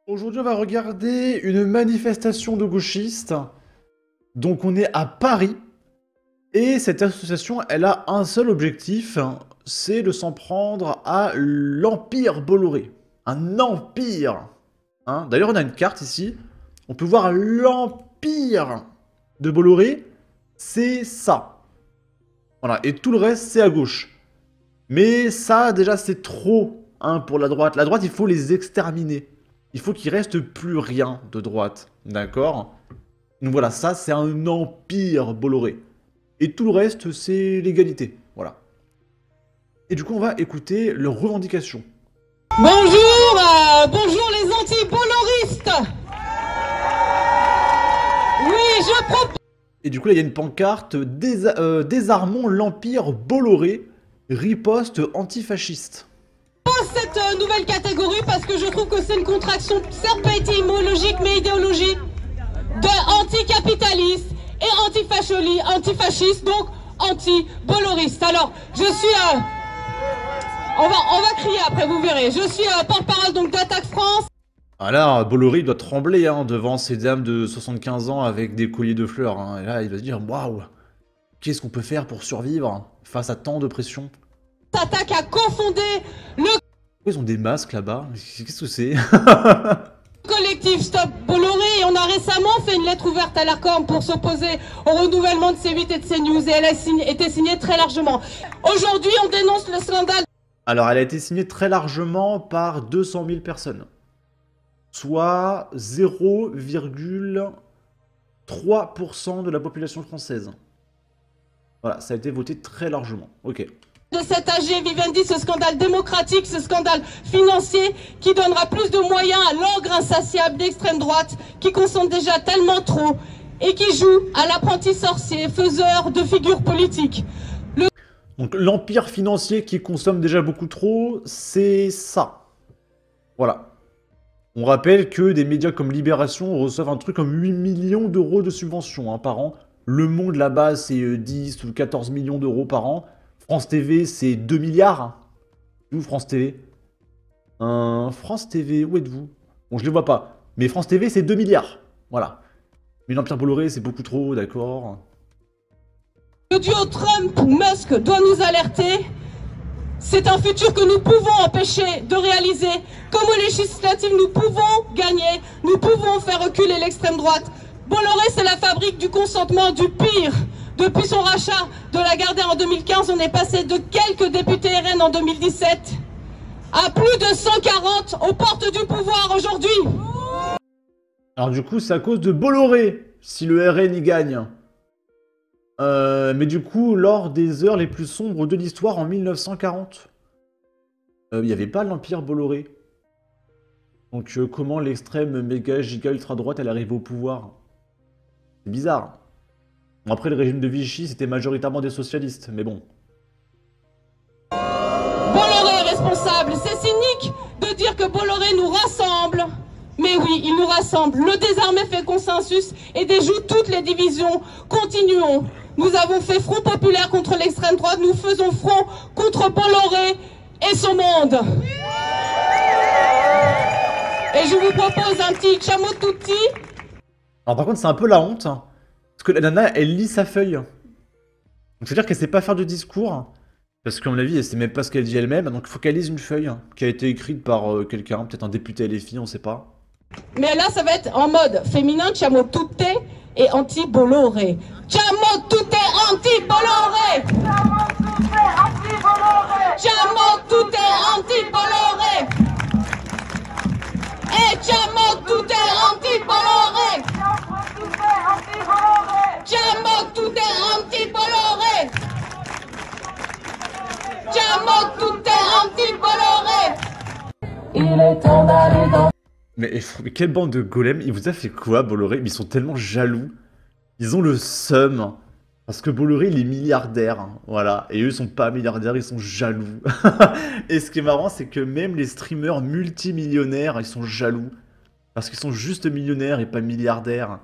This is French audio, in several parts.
Aujourd'hui, on va regarder une manifestation de gauchistes. Donc, on est à Paris. Et cette association, elle a un seul objectif, c'est de s'en prendre à l'Empire Bolloré. Un empire. D'ailleurs, on a une carte ici. On peut voir l'Empire de Bolloré. C'est ça. Voilà. Et tout le reste, c'est à gauche. Mais ça, déjà, c'est trop pour la droite. La droite, il faut les exterminer. Il faut qu'il reste plus rien de droite. D'accord? Donc voilà, ça, c'est un empire Bolloré. Et tout le reste, c'est l'égalité. Voilà. Et du coup, on va écouter leurs revendications. Bonjour, bonjour les anti-bolloristes. Oui, je propose... Et du coup, là, il y a une pancarte désarmons l'empire Bolloré, riposte antifasciste. cette nouvelle catégorie parce que je trouve que c'est une contraction, certes pas étymologique, mais idéologique, de anticapitaliste et antifasciste, donc anti-bolloriste. Alors, je suis... on va crier après, vous verrez. Je suis porte-parole donc d'Attaque France. Ah là, Bolloré doit trembler devant ces dames de 75 ans avec des colliers de fleurs. Et là, il va se dire, waouh, qu'est-ce qu'on peut faire pour survivre face à tant de pression? Attaque a confondé le... Pourquoi ils ont des masques là-bas? Qu'est-ce que c'est? collectif Stop Bolloré, et on a récemment fait une lettre ouverte à l'ARCOM pour s'opposer au renouvellement de C8 et de CNews, et elle a été signée très largement. Aujourd'hui, on dénonce le scandale. Alors, elle a été signée très largement par 200 000 personnes. Soit 0,3% de la population française. Voilà, ça a été voté très largement. Ok. De cet AG Vivendi, ce scandale démocratique, ce scandale financier qui donnera plus de moyens à l'ogre insatiable d'extrême droite qui consomme déjà tellement trop et qui joue à l'apprenti sorcier, faiseur de figures politiques. Donc l'empire financier qui consomme déjà beaucoup trop, c'est ça. Voilà. On rappelle que des médias comme Libération reçoivent un truc comme 8 millions d'euros de subventions par an. Le Monde là-bas, c'est 10 ou 14 millions d'euros par an. France TV, c'est 2 milliards. Où France TV? France TV, où êtes-vous? Bon, je les vois pas. Mais France TV, c'est 2 milliards. Voilà. Mais l'Empire Bolloré, c'est beaucoup trop, d'accord. Le duo Trump-Musk doit nous alerter. C'est un futur que nous pouvons empêcher de réaliser. Comme aux législatives, nous pouvons gagner. Nous pouvons faire reculer l'extrême droite. Bolloré, c'est la fabrique du consentement du pire. Depuis son rachat de Lagardère en 2015, on est passé de quelques députés RN en 2017 à plus de 140 aux portes du pouvoir aujourd'hui. Alors du coup, c'est à cause de Bolloré si le RN y gagne. Mais du coup, lors des heures les plus sombres de l'histoire en 1940, il n'y avait pas l'Empire Bolloré. Donc comment l'extrême méga giga ultra droite elle arrive au pouvoir? C'est bizarre. Bon, après, le régime de Vichy, c'était majoritairement des socialistes, mais bon. Bolloré est responsable. C'est cynique de dire que Bolloré nous rassemble. Mais oui, il nous rassemble. Le désarmé fait consensus et déjoue toutes les divisions. Continuons. Nous avons fait front populaire contre l'extrême droite. Nous faisons front contre Bolloré et son monde. Et je vous propose un petit chameau touti. Alors par contre, c'est un peu la honte. Parce que la nana, elle lit sa feuille. Donc c'est-à-dire qu'elle sait pas faire de discours. Parce qu'à mon avis, elle sait même pas ce qu'elle dit elle-même. Donc il faut qu'elle lise une feuille qui a été écrite par quelqu'un, peut-être un député LFI, on sait pas. Mais là, ça va être en mode féminin, Chamo Tutte et anti-Bolloré. Chamo Tutte anti-Bolloré. Chamo Tutte anti-Bolloré. Et Chamo Tutte anti-Bolloré. Chamo Tutte anti-Bolloré. Chamo Tutte anti-Bolloré. Il est temps d'aller dans... Mais quelle bande de golems. Il vous a fait quoi, Bolloré? Mais ils sont tellement jaloux. Ils ont le seum. Parce que Bolloré, il est milliardaire. Voilà. Et eux, ils sont pas milliardaires, ils sont jaloux. Et ce qui est marrant, c'est que même les streamers multimillionnaires, ils sont jaloux. Parce qu'ils sont juste millionnaires et pas milliardaires.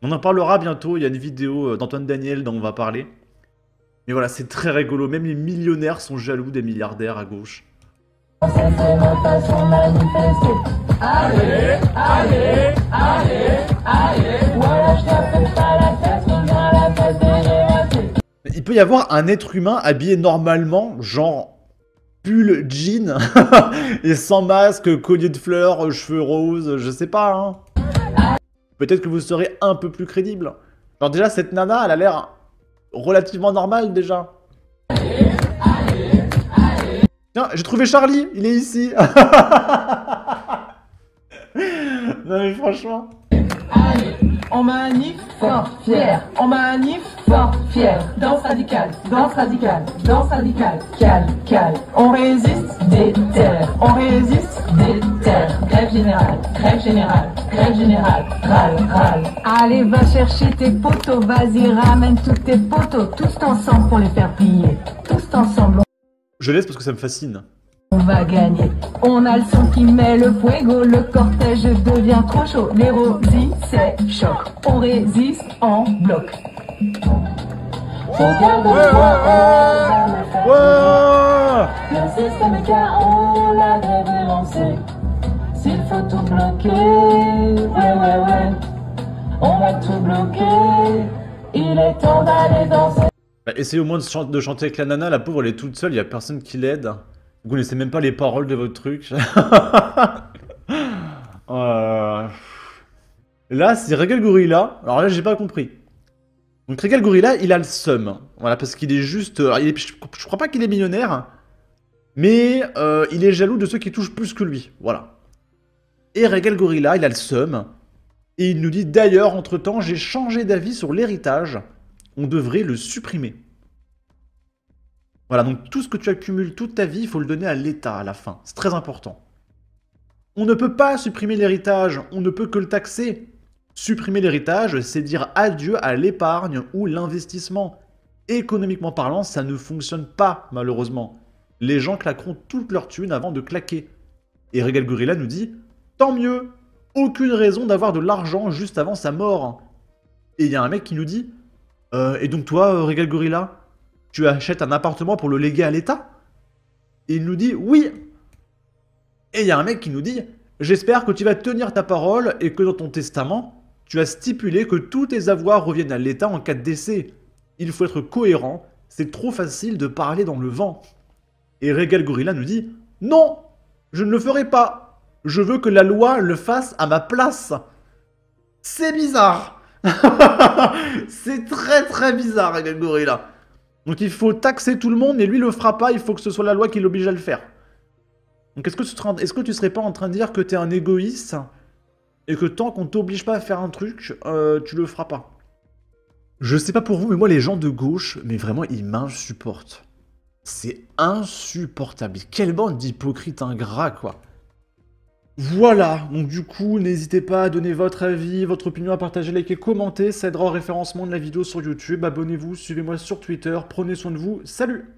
On en parlera bientôt. Il y a une vidéo d'Antoine Daniel dont on va parler. Mais voilà, c'est très rigolo. Même les millionnaires sont jaloux des milliardaires à gauche. C'est notre façon de manifester. Allez, allez, allez, allez. Voilà, je te fais pas la tête, reviens à la fête et j'ai raté. Il peut y avoir un être humain habillé normalement, genre pull, jean, et sans masque, collier de fleurs, cheveux roses, je sais pas, hein. Peut-être que vous serez un peu plus crédible. Genre déjà, cette nana, elle a l'air relativement normale, déjà. Tiens, j'ai trouvé Charlie, il est ici. Non mais franchement... Allez, on manif fort, fier. On manif fort, fier. Danse radicale, danse radicale, danse radicale. Calme, calme. On résiste, déterre. On résiste, déterre. Grève générale, grève générale, grève générale. Râle, râle. Allez, va chercher tes potos. Vas-y, ramène tous tes potos. Tous ensemble pour les faire plier. Tous ensemble. Je laisse parce que ça me fascine. On va gagner. On a le son qui met le fuego. Le cortège devient trop chaud. Les rosiers, c'est choc. On résiste en bloc. Ouais. Le système est KO, la grève est lancée. S'il faut tout bloquer, ouais. On va tout bloquer. Il est temps d'aller danser. Bah, essayez au moins de chanter avec la nana, la pauvre elle est toute seule, il y a personne qui l'aide. Vous connaissez même pas les paroles de votre truc. Là, c'est Regal Gorilla. Alors là, j'ai pas compris. Donc Regal Gorilla, il a le seum. Voilà, parce qu'il est juste... je crois pas qu'il est millionnaire. Mais il est jaloux de ceux qui touchent plus que lui. Voilà. Et Regal Gorilla, il a le seum. Et il nous dit, d'ailleurs, entre-temps, j'ai changé d'avis sur l'héritage. On devrait le supprimer. Voilà, donc tout ce que tu accumules toute ta vie, il faut le donner à l'État à la fin. C'est très important. On ne peut pas supprimer l'héritage, on ne peut que le taxer. Supprimer l'héritage, c'est dire adieu à l'épargne ou l'investissement. Économiquement parlant, ça ne fonctionne pas, malheureusement. Les gens claqueront toute leur thune avant de claquer. Et Regal Gorilla nous dit, tant mieux, aucune raison d'avoir de l'argent juste avant sa mort. Et il y a un mec qui nous dit, et donc toi, Regal Gorilla, tu achètes un appartement pour le léguer à l'État? Et il nous dit oui. Et il y a un mec qui nous dit, j'espère que tu vas tenir ta parole et que dans ton testament, tu as stipulé que tous tes avoirs reviennent à l'État en cas de décès. Il faut être cohérent, c'est trop facile de parler dans le vent. Et Regal Gorilla nous dit, non, je ne le ferai pas. Je veux que la loi le fasse à ma place. C'est bizarre. C'est très très bizarre, Regal Gorilla. Donc il faut taxer tout le monde, mais lui le fera pas, il faut que ce soit la loi qui l'oblige à le faire. Donc est-ce que tu serais pas en train de dire que t'es un égoïste et que tant qu'on t'oblige pas à faire un truc, tu le feras pas? Je sais pas pour vous, mais moi les gens de gauche, mais vraiment ils m'insupportent. C'est insupportable. Quelle bande d'hypocrites ingrats, quoi. Voilà, donc du coup, n'hésitez pas à donner votre avis, votre opinion, à partager, liker, commenter, ça aidera au référencement de la vidéo sur YouTube. Abonnez-vous, suivez-moi sur Twitter, prenez soin de vous, salut!